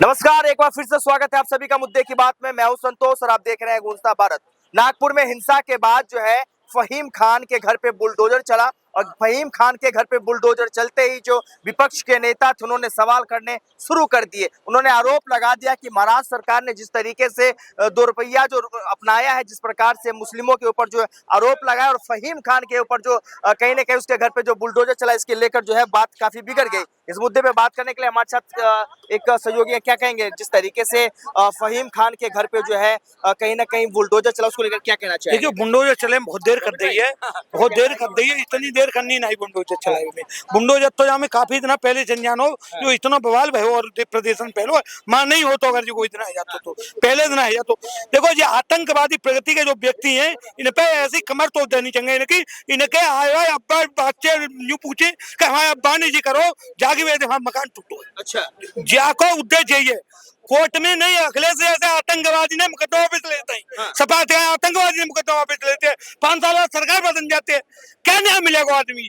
नमस्कार, एक बार फिर से स्वागत है आप सभी का मुद्दे की बात में। मैं हूं संतोष और आप देख रहे हैं गूंजता भारत। नागपुर में हिंसा के बाद जो है फहीम खान के घर पे बुलडोजर चला और फहीम खान के घर पे बुलडोजर चलते ही जो विपक्ष के नेता थे उन्होंने सवाल करने शुरू कर दिए। उन्होंने आरोप लगा दिया कि महाराष्ट्र सरकार ने जिस तरीके से दो रुपया जो अपनाया है, जिस प्रकार से मुस्लिमों के ऊपर जो आरोप लगाया और फहीम खान के ऊपर जो कहीं ना कहीं उसके घर पे जो बुलडोजर चला, इसके लेकर जो है बात काफी बिगड़ गई। इस मुद्दे पे बात करने के लिए हमारे साथ एक सहयोगी है। क्या कहेंगे जिस तरीके से फहीम खान के घर पे जो है कहीं ना कहीं बुलडोजर चला, उसको लेकर क्या कहना चाहिए? देखियो बुलडोजर चले बहुत देर कर दी है, बहुत देर कर दी है। इतनी देर करनी नहीं बुलडोजर चलाए में। बुलडोजर तो हमें काफी इतना पहले जन जानो जो इतना बवाल भयो और प्रदर्शन पहले मां नहीं हो तो अगर जो इतना है जातो तो पहले दिन है जातो। देखो ये आतंकवादी प्रगति के जो व्यक्ति हैं इन पे ऐसी कमर तोड़ देनी चाहिए इनकी। इनके आए अब्बा बच्चे यूं पूछे कि हमारे अब्बा ने जी करो जाके वे मकान टूटो। अच्छा, जाको उद्देश्य यही है, कोर्ट में नहीं अखिलेश जैसे आतंकवादी ने मुकदमा वापस लेते हैं, सपा आतंकवादी ने मुकदमा वापस लेते हैं, 5 साल बाद सरकार बदल जाते हैं, क्या न्याय मिलेगा आदमी?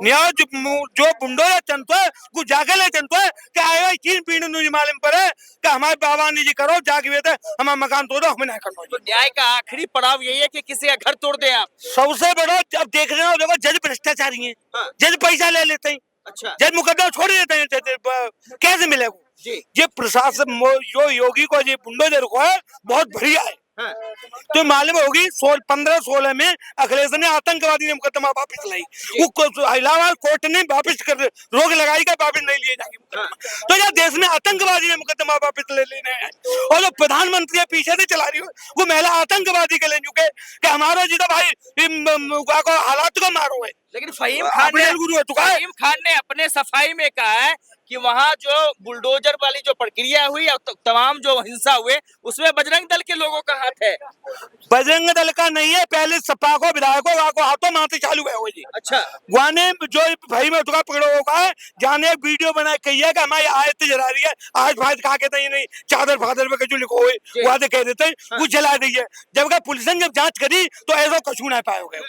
न्याय जो बुंडोया चंतो है वो जाके ले चंतो है कि आयो चीन पीने नु मालूम पर है कि हमारे बाबा ने जी करो जाके वे हमारा मकान तोड़ो, हमें नहीं करना। तो न्याय का आखिरी पड़ाव यही है कि किसी का घर तोड़ दे आप। सबसे बड़ा अब देख रहे हो, देखो जज भ्रष्टाचारी है, जज पैसा ले लेते हैं, अच्छा, जज मुकदमा छोड़ देते हैं, कैसे मिलेगा? ये प्रशासन जो योगी को ये बुलडोजर को है बहुत बढ़िया है। तो मालूम होगी 15-16 में अखिलेश ने आतंकवादी ने मुकदमा वापस लाई, इलाहाबाद कोर्ट ने वापस कर रोक लगाई का वापस नहीं लिए जाएंगे मुकदमा। तो यार देश में आतंकवादी ने मुकदमा वापस ले लेने हैं और जो प्रधानमंत्री पीछे से चला रही हो वो महिला आतंकवादी के ले चुके कि हमारा जीता भाई हालात को मारो है। लेकिन फहीम खान ने अपने सफाई में कहा है कि वहाँ जो बुलडोजर वाली जो प्रक्रिया हुई और तमाम जो हिंसा हुए उसमें बजरंग दल के लोगों का हाथ है। बजरंग दल का नहीं है, पहले सपा को विधायकों को हाथों मारते चालू है वो जी। अच्छा, गुआने जो भाई में तुका पकड़ो होगा है जाने एक वीडियो बना कही है कि हमारी आयत जला रही है, आज भाई कहा कहते हैं नहीं चादर फादर में कचू लिखो हुए वादे कह देते हैं वो जला दी है। जब पुलिस ने जब जांच करी तो ऐसा कछू नहीं पाओगे।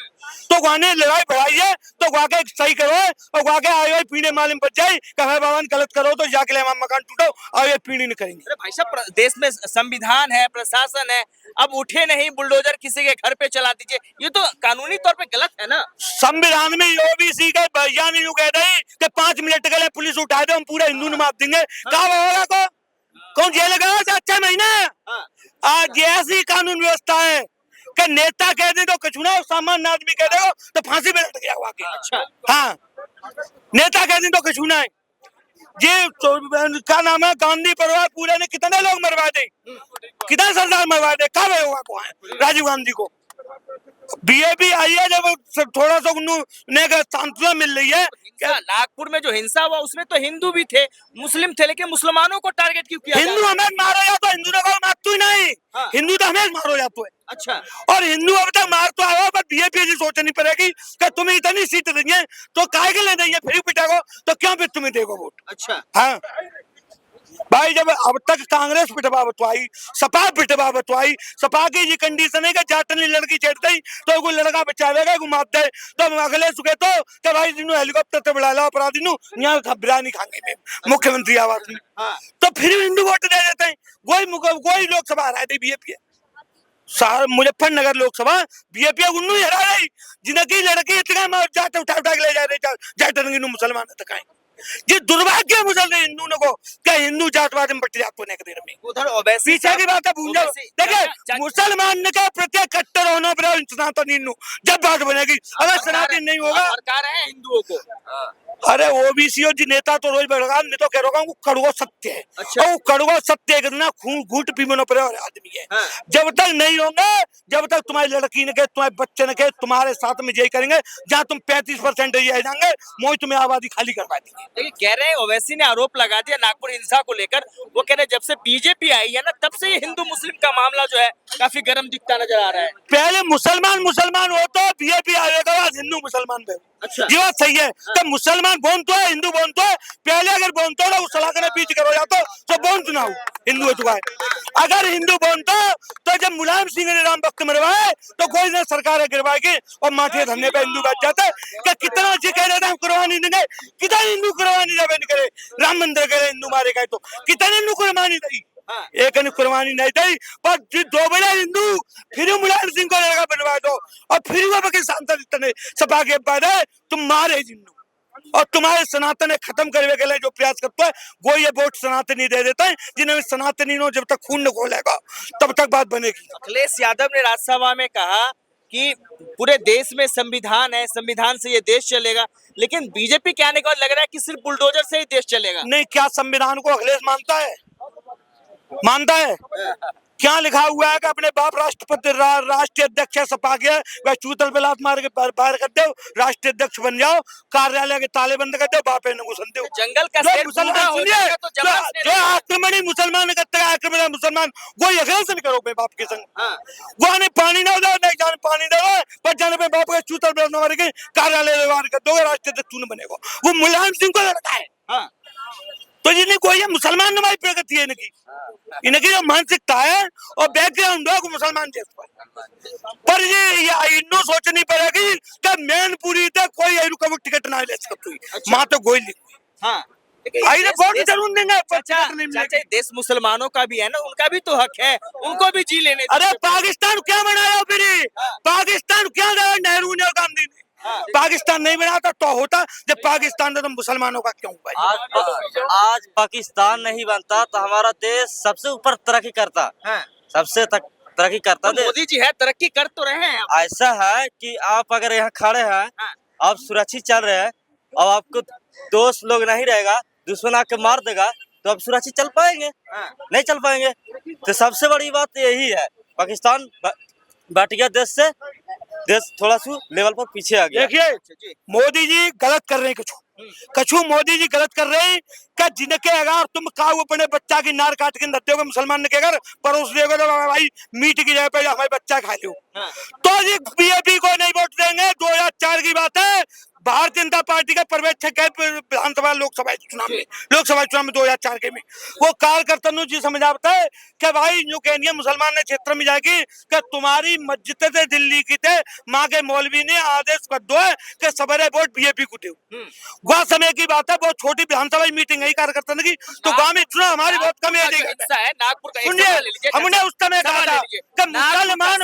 तो गुआने लड़ाई बढ़ाई है तो गुआ के सही करो और गुआ के आयो पीने मालूम बच जाए कि हमारे बाबा गलत करो तो जाके ले मकान टूटो और ये पीढ़ी नहीं करेंगे। अरे भाई साहब, देश में संविधान है, प्रशासन है, अब उठे नहीं बुलडोजर किसी के घर पे चला दीजिए, ये तो कानूनी तौर पे गलत है ना। संविधान में ओबीसी के भैया ने कह रही कि 5 मिनट के लिए पुलिस उठा दे हम पूरा हिंदू ने मार देंगे। कहा होगा को कौन जेल गया 6 महीने? आज ऐसी कानून व्यवस्था है कि नेता कह दे तो कछु ना, सामान्य आदमी कह दे तो फांसी पे लट गया हुआ। अच्छा, हाँ, नेता कह दे तो कछु ना है। ये तो क्या नाम है, गांधी परिवार पूरे ने कितने लोग मरवा दे, कितना सरदार मरवा दे, कब होगा को है राजीव गांधी को। बीजेपी आई है जब थोड़ा सा उन्हें सांत्वना मिल रही है। नागपुर में जो हिंसा हुआ उसमें तो हिंदू भी थे, मुस्लिम थे, लेकिन मुसलमानों को टारगेट क्यों किया? हिंदू हमें मारो या तो हिंदू को मारते ही नहीं। हाँ। हिंदू तो हमें मारो जाते है। अच्छा, और हिंदू अब तक मार तो आया पर बीजेपी सोचनी पड़ेगी कि तुम्हें इतनी सीट देंगे तो काहे के लिए देंगे, फिर पिटाओ तो क्यों फिर तुम्हें देगो वोट? अच्छा, हाँ भाई, जब अब तक कांग्रेस पिटवा बतवाई, सपा पिटवा बतवाई, सपा की ये कंडीशन है कि जाटनी लड़की छेड़ते ही तो कोई लड़का बचावेगा को मार दे तो अगले सुखे तो भाई हेलीकॉप्टर से बुला लो अपराधी नु यहाँ घबरा नहीं खाएंगे में मुख्यमंत्री आवास में। तो फिर हिंदू वोट दे देते हैं। कोई लोकसभा हरा दे बीजेपी मुजफ्फरनगर लोकसभा बीजेपी उन्नू हरा रही जिनकी लड़की इतना जाट उठा के ले जा रहे जाटन मुसलमान तक आए। ये दुर्भाग्य मुसलमान हिंदू ने को क्या हिंदू जातवाद में बट जाते हैं देर में उधर ओवैसी पीछे की बात है भूल जाओ। देखिए मुसलमान ने क्या प्रत्येक कट्टर होना पड़ा सनातन हिंदू जब बात बनेगी, अगर सनातन नहीं होगा सरकार है हिंदुओं को। अरे ओबीसी और जी नेता तो रोज बढ़ा नहीं तो कह रहा हूँ कड़वा सत्य है। अच्छा। और कड़वा सत्य कितना खून घूट पीने पड़े और आदमी है। जब तक नहीं होंगे, जब तक तुम्हारी लड़की ने कहे तुम्हारे बच्चे ने कहे तुम्हारे साथ में यही करेंगे जहाँ तुम 35% रह जाएंगे मोई तुम्हें आबादी खाली करवा देंगे। देखिए कह रहे हैं ओवैसी ने आरोप लगा दिया नागपुर हिंसा को लेकर, वो कह रहे हैं जब से बीजेपी आई है ना तब से ये हिंदू मुस्लिम का मामला जो है काफी गर्म दिखता नजर आ रहा है। पहले मुसलमान हो तो बीजेपी आएगा, हिंदू मुसलमान पे। अच्छा, ये बात सही है। तो मुसलमान बोन तो है, हिंदू बोन तो है। पहले अगर बोन तो उस सलाह बीच करो या तो बोन चुनाव हिंदू है। अगर हिंदू बोलता तो जब मुलायम सिंह ने राम भक्त मरवाए तो कोई ने सरकार गिरवाएगी और माथे धरने पे हिंदू बैठ जाता कि कितना अच्छी कह रहे थे हम कुर्बानी देंगे, कितना हिंदू कुर्बानी जब करे, राम मंदिर करे हिंदू मारे गए तो कितने हिंदू कुर्बानी दी, एक ने कुर्बानी नहीं दी। पर दो बड़े हिंदू फिर मुलायम सिंह को लड़का बनवा दो और फिर वो पाकिस्तान सपा के बाद तुम मारे हिंदू और तुम्हारे सनातन खत्म करने के लिए जो प्रयास करता है वो ये वोट सनातनी दे देता है, जिन्हें सनातनी जब तक खून न खोलेगा तब तक बात बनेगी। अखिलेश यादव ने राज्यसभा में कहा कि पूरे देश में संविधान है, संविधान से ये देश चलेगा, लेकिन बीजेपी के आने के बाद लग रहा है कि सिर्फ बुलडोजर से ही देश चलेगा। नहीं, क्या संविधान को अखिलेश मानता है? मानता है? क्या लिखा हुआ है कि अपने बाप राष्ट्रपति राष्ट्रीय अध्यक्ष सपा के वह चूतल पे लात मार के बाहर कर दो, राष्ट्रीय अध्यक्ष बन जाओ, कार्यालय के ताले बंद कर दो, बापे ने घुसन दो। जंगल का शेर मुसलमान सुनिए, जो आक्रमणी मुसलमान करते हैं, आक्रमण मुसलमान वो अखिलेश नहीं करो बाप के संग। वो ने पानी ना दो, नहीं जाने पानी दो, पर जाने पे बाप के चूतल पे मार के कार्यालय बाहर कर दो, राष्ट्रीय अध्यक्ष बनेगा। वो मुलायम सिंह को लड़का है। तो जिन्हें कोई मुसलमान नुमाई प्रगति है इनकी जो मानसिकता है और बैकग्राउंड है मुसलमान जैसा, पर ये इन्नो सोचनी पड़ेगी कि मेन पूरी थे कोई रुकावट टिकट ना ले सकती माँ तो गोई बहुत जरूर देंगे। चाचा देश मुसलमानों का भी है ना, उनका भी तो हक है, उनको भी जी लेने। अरे पाकिस्तान क्या बनाया फिर? पाकिस्तान क्या गया नेहरू ने गांधी ने? पाकिस्तान नहीं बनाता तो होता, जब पाकिस्तान तो मुसलमानों का क्यों भाई? आज पाकिस्तान नहीं बनता तो हमारा देश सबसे ऊपर तरक्की करता, सबसे तरक्की करता। तो मोदी जी है तरक्की कर तो रहे हैं। ऐसा है कि आप अगर यहाँ खड़े हैं, आप सुरक्षित चल रहे हैं और आपको दोस्त लोग नहीं रहेगा, दुश्मन आके मार देगा तो आप सुरक्षित चल पाएंगे? नहीं चल पाएंगे। तो सबसे बड़ी बात यही है, पाकिस्तान बैठ गया देश से, देश थोड़ा सा लेवल पर पीछे आ गया। देखिए मोदी जी गलत कर रहे हैं, कछु मोदी जी गलत कर रहे हैं कि जिनके अगर तुम काऊ अपने बच्चा की नार काट के नद्दे मुसलमान ने अगर परोस देगा तो भाई मीट की जगह पे हमारे बच्चा खा लो, तो जी बीजेपी को नहीं वोट देंगे। 2004 की बात है, भारतीय जनता पार्टी का पर्यवेक्षक है विधानसभा लोकसभा चुनाव में 2004 के में, वो कार्यकर्ता जी समझाता है कि भाई जो कहनी मुसलमान ने क्षेत्र में जाएगी कि तुम्हारी मस्जिद से दिल्ली की थे, माँ के मौलवी ने आदेश कर दो है कि सवेरे वोट बीजेपी को दो। वह समय की बात है, बहुत छोटी विधानसभा मीटिंग है कार्यकर्ता की, तो गाँव में चुनाव हमारी बहुत कम है। हमने उस समय कहा था कि मुसलमान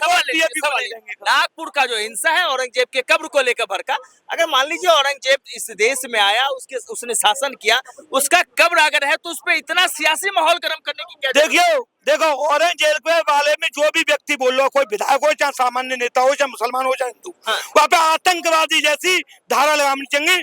नागपुर का जो हिंसा है औरंगजेब के कब्र को लेकर भड़का, अगर मान लीजिए औरंगजेब इस देश में आया, उसने शासन किया, उसका कब्र अगर है तो उस पर इतना सियासी माहौल गर्म करने की क्या? देखो औरंगजेब वाले में जो भी व्यक्ति बोल लो, कोई विधायक हो चाहे सामान्य नेता हो चाहे मुसलमान हो चाहे हिंदू, वहाँ पे आतंकवादी जैसी धारा लगानी चाहिए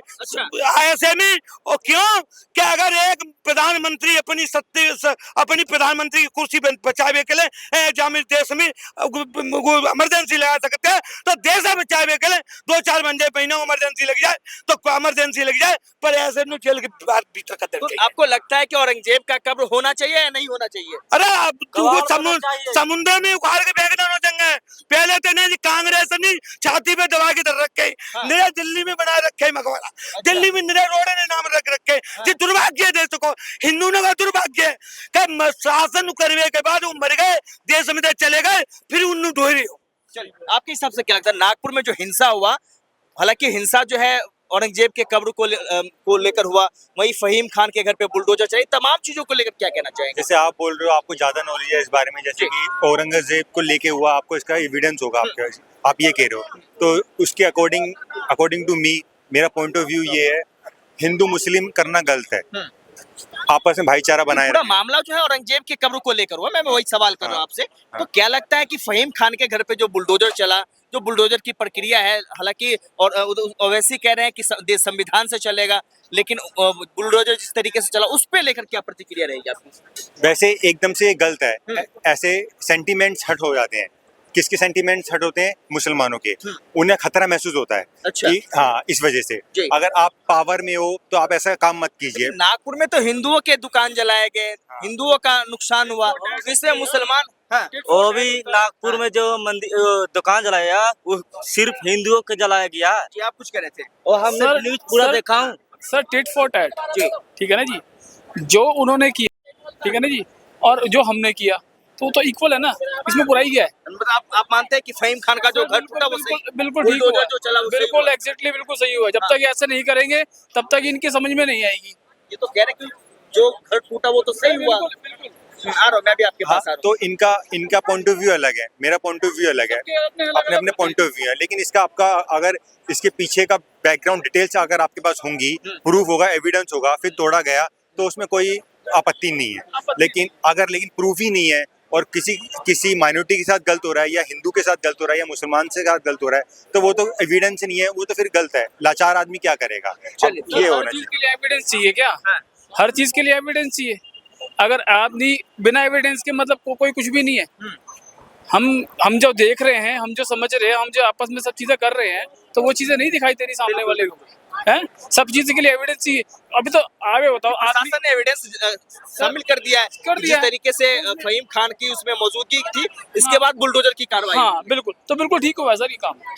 ऐसे में। और क्यों कि अगर एक प्रधानमंत्री अपनी प्रधानमंत्री की कुर्सी बचावे के लिए जामिल देश में इमरजेंसी लगा सकते हैं, तो देश बचावे के लिए 2-4 महीने इमरजेंसी लग जाए तो इमरजेंसी लग जाए, पर ऐसे जेल के भीतर कर देंगे। आपको लगता है कि औरंगजेब का कब्र होना चाहिए या नहीं होना चाहिए? अरे समुद्र में उखाड़ के फेंक देना चाहिए। पहले तो नहीं कांग्रेस ने छाती पे दबा के धर रखे, नया दिल्ली में बना रखे मकबरा, दिल्ली में नया रोड ने नाम रख रखे। ये दुर्भाग्य है देश को, हिंदू ने का दुर्भाग्य है शासन करने के बाद वो मर गए, देश में चले गए, फिर उन्होंने ढोरी हो। आपके हिसाब से क्या लगता है नागपुर में जो हिंसा हुआ, हालांकि हिंसा जो है औरंगजेब के कब्र को लेकर हुआ, वही फहीम खान के घर पे बुलडोजर चली, तमाम चीजों को लेकर क्या कहना चाहेंगे? जैसे आप बोल रहे हो, आपको ज्यादा नॉलेज है इस बारे में, जैसे कि औरंगजेब को लेके हुआ, आपको इसका एविडेंस होगा आपके, आप ये कह रहे हो, तो उसके अकॉर्डिंग टू मी, मेरा पॉइंट ऑफ व्यू ये है, हिंदू मुस्लिम करना गलत है, आपस में भाईचारा बनाए पूरा मामला जो है औरंगजेब के कब्र को लेकर हुआ। मैं वही सवाल कर रहा हूँ आपसे, तो क्या लगता है कि फहीम खान के घर पे जो बुलडोजर चला, जो बुलडोजर की प्रक्रिया है, हालांकि और ओवैसी कह रहे हैं कि देश संविधान से चलेगा, लेकिन बुलडोजर जिस तरीके से चला उस पे लेकर क्या प्रतिक्रिया रहेगी आपकी? वैसे एकदम से गलत है, ऐसे सेंटीमेंट्स हट हो जाते हैं। किसके सेंटीमेंट्स हट होते हैं? मुसलमानों के, उन्हें खतरा महसूस होता है। अच्छा। कि हाँ, इस वजह से अगर आप पावर में हो तो आप ऐसा काम मत कीजिए। नागपुर में तो हिंदुओं के दुकान जलाए गए, हिंदुओं का नुकसान हुआ, इसमें मुसलमान वो भी नागपुर में जो मंदिर दुकान जलाया वो सिर्फ हिंदुओं के जलाया गया। आप कुछ कह रहे थे? और हमने न्यूज पूरा देखा हूँ सर, टिट फॉर टैट जी, ठीक है ना जी, जो उन्होंने किया, ठीक है ना जी, और जो हमने किया, तो वो तो इक्वल है ना, इसमें बुराई क्या है? मतलब आप मानते हैं कि फहीम खान का जो घर टूटा वो सही, बिल्कुल ठीक हुआ, बुलडोजर जो चला वो सही बिल्कुल हुआ। एग्जैक्टली बिल्कुल सही हुआ। जब तक ये ऐसे नहीं करेंगे तब तक इनकी समझ में नहीं आएगी। ये तो कह रहे कि जो घर टूटा वो तो सही हुआ। बिल्कुल आ रहा हूं, मैं भी आपके हाँ, पास आ रहा तो इनका पॉइंट ऑफ व्यू अलग है, मेरा पॉइंट ऑफ व्यू अलग है, अपने अपने पॉइंट ऑफ व्यू है। लेकिन इसका आपका अगर इसके पीछे का बैकग्राउंड डिटेल्स अगर आपके पास होंगी, प्रूफ होगा, एविडेंस होगा, फिर तोड़ा गया तो उसमें कोई आपत्ति नहीं है। लेकिन प्रूफ ही नहीं है और किसी माइनॉरिटी के साथ गलत हो रहा है या हिंदू के साथ गलत हो रहा है या मुसलमान से साथ गलत हो रहा है, तो वो तो एविडेंस नहीं है, वो तो फिर गलत है। लाचार आदमी क्या करेगा? चलिए, अब ये हर होना चीज चाहिए। के लिए एविडेंस चाहिए क्या? हाँ। हर चीज के लिए एविडेंस चाहिए। अगर आदमी बिना एविडेंस के मतलब कोई कुछ भी नहीं है। हम जो देख रहे हैं, हम जो समझ रहे हैं, हम जो आपस में सब चीजें कर रहे हैं, तो वो चीजें नहीं दिखाई तेरी सामने वाले को हैं। सब चीज के लिए एविडेंस चाहिए। अभी तो आगे बताओ, आदमी प्रशासन ने एविडेंस शामिल कर दिया है, कर दिया जिस है। तरीके से फहीम खान की उसमें मौजूदगी थी, इसके बाद बुलडोजर की कार्रवाई। हाँ बिल्कुल, तो बिल्कुल ठीक हुआ सर ये काम।